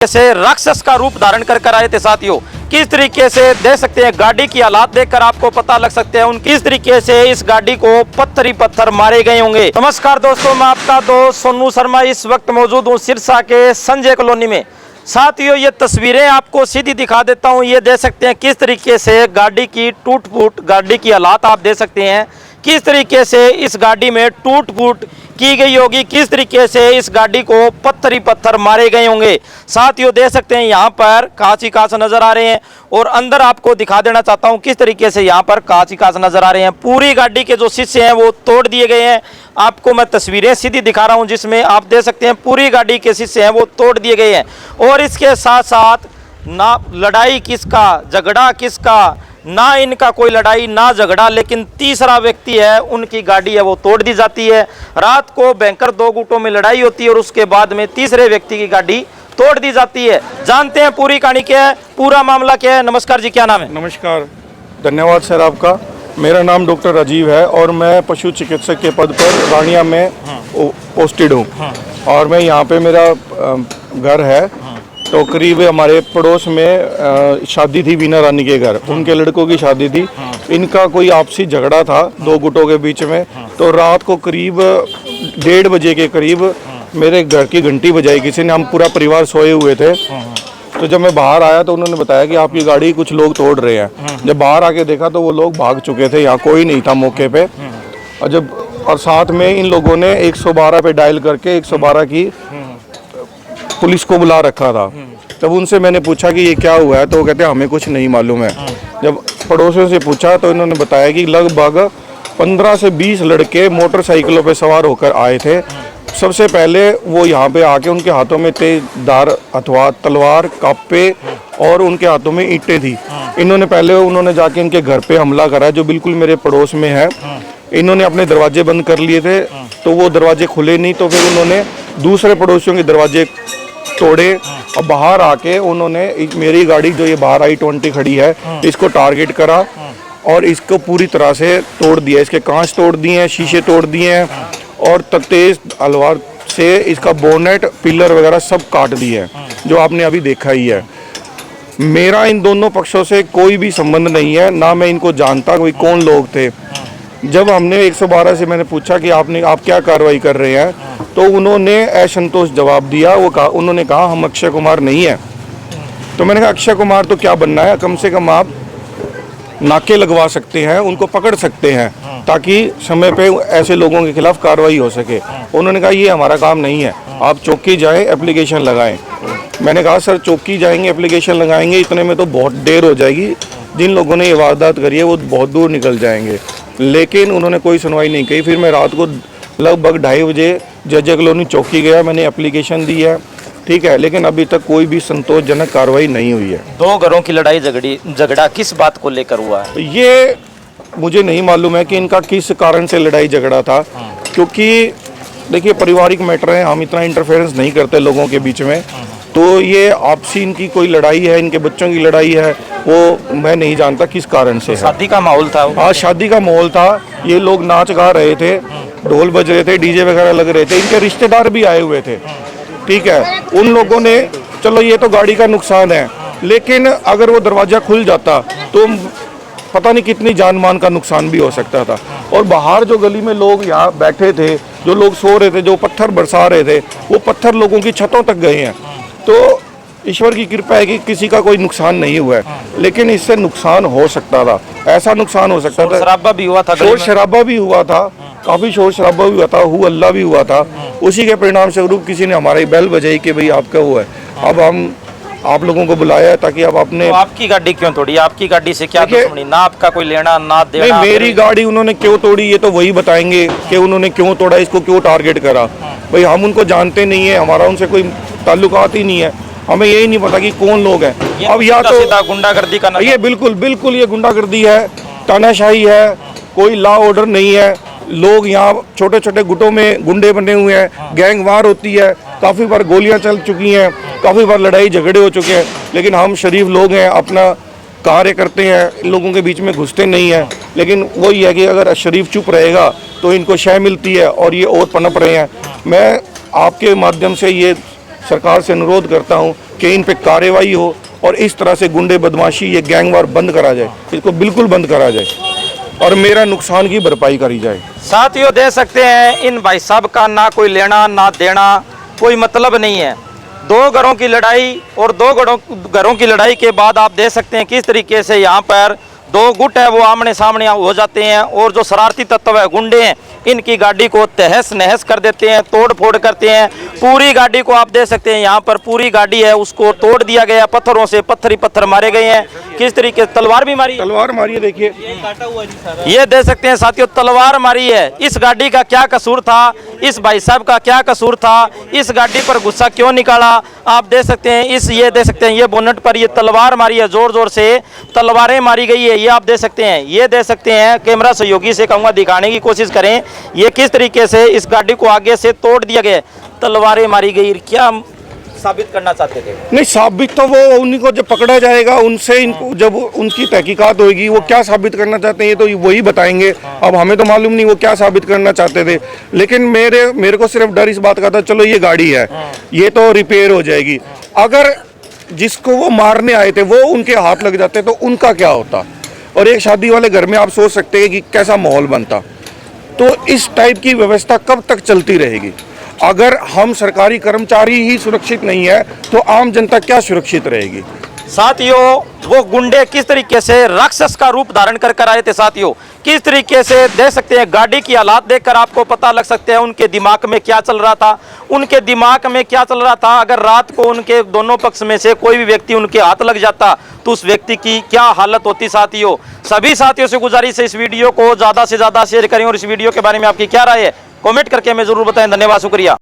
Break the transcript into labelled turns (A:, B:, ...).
A: से राक्षस का रूप धारण कर आए थे साथियों। किस तरीके से देख सकते हैं, गाड़ी की हालात देखकर आपको पता लग सकते हैं उन किस तरीके से इस गाड़ी को पत्थर ही पत्थर मारे गए होंगे। नमस्कार दोस्तों, मैं आपका दोस्त सोनू शर्मा इस वक्त मौजूद हूं सिरसा के संजय कॉलोनी में। साथियों, ये तस्वीरें आपको सीधी दिखा देता हूं। ये देख सकते हैं किस तरीके से गाड़ी की टूट फूट, गाड़ी की हालात आप देख सकते हैं किस तरीके से इस गाड़ी में टूट फूट की गई होगी, किस तरीके से इस गाड़ी को पत्थर ही पत्थर मारे गए होंगे। साथियों देख सकते हैं यहाँ पर कांच ही कांच नजर आ रहे हैं और अंदर आपको दिखा देना चाहता हूँ किस तरीके से यहाँ पर कांच ही कांच नजर आ रहे हैं। पूरी गाड़ी के जो शीशे हैं वो तोड़ दिए गए हैं। आपको मैं तस्वीरें सीधी दिखा रहा हूँ जिसमें आप देख सकते हैं पूरी गाड़ी के शीशे हैं वो तोड़ दिए गए हैं। और इसके साथ साथ ना लड़ाई किसका, झगड़ा किसका, ना इनका कोई लड़ाई ना झगड़ा, लेकिन तीसरा व्यक्ति है उनकी गाड़ी है वो तोड़ दी जाती है। रात को भयंकर दो गुटों में लड़ाई होती है और उसके बाद में तीसरे व्यक्ति की गाड़ी तोड़ दी जाती है। जानते हैं पूरी कहानी क्या है, पूरा मामला क्या है। नमस्कार जी, क्या नाम है?
B: नमस्कार, धन्यवाद सर आपका। मेरा नाम डॉक्टर राजीव है और मैं पशु चिकित्सक के पद पर रानिया में पोस्टेड हूँ। और मैं यहाँ पे मेरा घर है, तो करीब हमारे पड़ोस में शादी थी वीना रानी के घर, उनके लड़कों की शादी थी। इनका कोई आपसी झगड़ा था दो गुटों के बीच में। तो रात को करीब 1:30 बजे के करीब मेरे घर की घंटी बजाई किसी ने, हम पूरा परिवार सोए हुए थे। तो जब मैं बाहर आया तो उन्होंने बताया कि आपकी गाड़ी कुछ लोग तोड़ रहे हैं। जब बाहर आके देखा तो वो लोग भाग चुके थे, यहाँ कोई नहीं था मौके पे। और साथ में इन लोगों ने 112 पे डायल करके 112 की पुलिस को बुला रखा था। तब उनसे मैंने पूछा कि ये क्या हुआ है, तो वो कहते हैं हमें कुछ नहीं मालूम है। जब पड़ोसियों से पूछा तो इन्होंने बताया कि लगभग 15 से 20 लड़के मोटरसाइकिलों पे सवार होकर आए थे। सबसे पहले वो यहाँ पे आके उनके हाथों में तेजधार हथौड़ा, तलवार, कापे और उनके हाथों में ईंटें थी। उन्होंने जाके इनके घर पे हमला करा जो बिल्कुल मेरे पड़ोस में है। इन्होंने अपने दरवाजे बंद कर लिए थे तो वो दरवाजे खुले नहीं, तो फिर उन्होंने दूसरे पड़ोसियों के दरवाजे तोड़े और बाहर आके उन्होंने मेरी गाड़ी जो ये बाहर i20 खड़ी है इसको टारगेट करा और इसको पूरी तरह से तोड़ दिया। इसके कांच तोड़ दिए हैं, शीशे तोड़ दिए हैं और तेज तलवार से इसका बोनेट, पिलर वगैरह सब काट दिए हैं, जो आपने अभी देखा ही है। मेरा इन दोनों पक्षों से कोई भी संबंध नहीं है, ना मैं इनको जानता कोई कौन लोग थे। जब हमने 112 से मैंने पूछा कि आप क्या कार्रवाई कर रहे हैं, तो उन्होंने असंतोष जवाब दिया। उन्होंने कहा हम अक्षय कुमार नहीं है। तो मैंने कहा अक्षय कुमार तो क्या बनना है, कम से कम आप नाके लगवा सकते हैं, उनको पकड़ सकते हैं ताकि समय पे ऐसे लोगों के खिलाफ कार्रवाई हो सके। उन्होंने कहा ये हमारा काम नहीं है, आप चौकी जाएं, एप्लीकेशन लगाएं। मैंने कहा सर चौकी जाएंगे, एप्लीकेशन लगाएंगे, इतने में तो बहुत देर हो जाएगी। जिन लोगों ने ये वारदात करी है वो बहुत दूर निकल जाएंगे। लेकिन उन्होंने कोई सुनवाई नहीं की। फिर मैं रात को लगभग 2:30 बजे जज कॉलोनी चौकी गया, मैंने एप्लीकेशन दी है, ठीक है, लेकिन अभी तक कोई भी संतोषजनक कार्रवाई नहीं हुई है।
A: दो घरों की लड़ाई झगड़ा किस बात को लेकर हुआ है
B: ये मुझे नहीं मालूम है कि इनका किस कारण से लड़ाई झगड़ा था, क्योंकि देखिए पारिवारिक मैटर है, हम इतना इंटरफेरेंस नहीं करते लोगों के बीच में। तो ये आपसी इनकी कोई लड़ाई है, इनके बच्चों की लड़ाई है, वो मैं नहीं जानता किस कारण से।
A: शादी का माहौल था?
B: हाँ, शादी का माहौल था। ये लोग नाच गा रहे थे, ढोल बज रहे थे, डीजे वगैरह लग रहे थे, इनके रिश्तेदार भी आए हुए थे, ठीक है। उन लोगों ने, चलो ये तो गाड़ी का नुकसान है, लेकिन अगर वो दरवाजा खुल जाता तो पता नहीं कितनी जान मान का नुकसान भी हो सकता था। और बाहर जो गली में लोग यहाँ बैठे थे, जो लोग सो रहे थे, जो पत्थर बरसा रहे थे, वो पत्थर लोगों की छतों तक गए हैं। तो ईश्वर की कृपा है कि किसी का कोई नुकसान नहीं हुआ है, लेकिन इससे नुकसान हो सकता था, ऐसा नुकसान हो सकता था।
A: शराबा भी हुआ था,
B: शोर शराबा भी हुआ था, काफी शोर शराबा भी हुआ था, हु अल्लाह भी हुआ था। उसी के परिणाम स्वरूप किसी ने हमारी बेल बजाई कि भाई आपका हुआ है। अब हम आप लोगों को बुलाया ताकि आप अपने।
A: तो आपकी गाड़ी क्यों तोड़ी? आपकी गाड़ी से क्या दुश्मनी? ना आपका कोई लेना ना देना।
B: नहीं, मेरी गाड़ी उन्होंने क्यों तोड़ी ये तो वही बताएंगे कि उन्होंने क्यों तोड़ा, इसको क्यों टारगेट करा। भाई हम उनको जानते नहीं है, हमारा उनसे कोई ताल्लुकात ही नहीं है, हमें यही नहीं पता कि कौन लोग हैं। अब या तो
A: गुंडागर्दी का
B: ये बिल्कुल ये गुंडागर्दी है, तानाशाही है, कोई लॉ ऑर्डर नहीं है। लोग यहाँ छोटे छोटे गुटों में गुंडे बने हुए हैं, गैंग वार होती है, काफ़ी बार गोलियां चल चुकी हैं, काफ़ी बार लड़ाई झगड़े हो चुके हैं। लेकिन हम शरीफ लोग हैं, अपना कार्य करते हैं, लोगों के बीच में घुसते नहीं हैं। लेकिन वही है कि अगर शरीफ चुप रहेगा तो इनको शय मिलती है और ये और पनप रहे हैं। मैं आपके माध्यम से ये सरकार से अनुरोध करता हूं कि इन पे कार्रवाई हो और इस तरह से गुंडे बदमाशी ये गैंगवार बंद करा जाए, इसको बिल्कुल बंद करा जाए और मेरा नुकसान की भरपाई करी जाए।
A: साथियों देख सकते हैं इन भाई साहब का ना कोई लेना ना देना, कोई मतलब नहीं है। दो घरों की लड़ाई और दो घरों की लड़ाई के बाद आप देख सकते हैं किस तरीके से यहाँ पर दो गुट है वो आमने सामने हो जाते हैं और जो शरारती तत्व है गुंडे हैं इनकी गाड़ी को तहस नहस कर देते हैं, तोड़ फोड़ करते हैं। पूरी गाड़ी को आप देख सकते हैं यहाँ पर पूरी गाड़ी है उसको तोड़ दिया गया, पत्थरों से पत्थर ही पत्थर मारे गए हैं। किस तरीके से तलवार भी मारी,
B: तलवार मारी है, देखिए
A: ये देख सकते हैं साथियों तलवार मारी है। इस गाड़ी का क्या कसूर था, इस भाई साहब का क्या कसूर था, इस गाड़ी पर गुस्सा क्यों निकाला, आप देख सकते हैं। ये देख सकते हैं ये बोनट पर ये तलवार मारी है, जोर जोर से तलवारें मारी गई है, ये आप देख सकते हैं। ये देख सकते हैं कैमरा सहयोगी से कहूँगा दिखाने की कोशिश करें ये किस तरीके से इस गाड़ी को आगे से तोड़ दिया गया, तलवारें मारी गई। क्या साबित करना चाहते थे?
B: नहीं, साबित तो वो उन्हीं को जब पकड़ा जाएगा उनसे इनको जब उनकी तहकीकात होगी वो क्या साबित करना चाहते हैं ये तो वही बताएंगे। अब हमें तो मालूम नहीं वो क्या साबित करना चाहते थे, लेकिन मेरे को सिर्फ डर इस बात का था चलो ये गाड़ी है ये तो रिपेयर हो जाएगी। अगर जिसको वो मारने आए थे वो उनके हाथ लग जाते तो उनका क्या होता, और एक शादी वाले घर में आप सोच सकते हैं कि कैसा माहौल बनता। तो इस टाइप की व्यवस्था कब तक चलती रहेगी? अगर हम सरकारी कर्मचारी ही सुरक्षित नहीं है तो आम जनता क्या सुरक्षित रहेगी?
A: साथियों वो गुंडे किस तरीके से राक्षस का रूप धारण कर आए थे साथियों, किस तरीके से देख सकते हैं। गाड़ी की हालात देखकर आपको पता लग सकते हैं उनके दिमाग में क्या चल रहा था, उनके दिमाग में क्या चल रहा था। अगर रात को उनके दोनों पक्ष में से कोई भी व्यक्ति उनके हाथ लग जाता तो उस व्यक्ति की क्या हालत होती। साथियों सभी साथियों से गुजारिश है इस वीडियो को ज़्यादा से ज़्यादा शेयर करें और इस वीडियो के बारे में आपकी क्या राय है कमेंट करके हमें जरूर बताएं। धन्यवाद, शुक्रिया।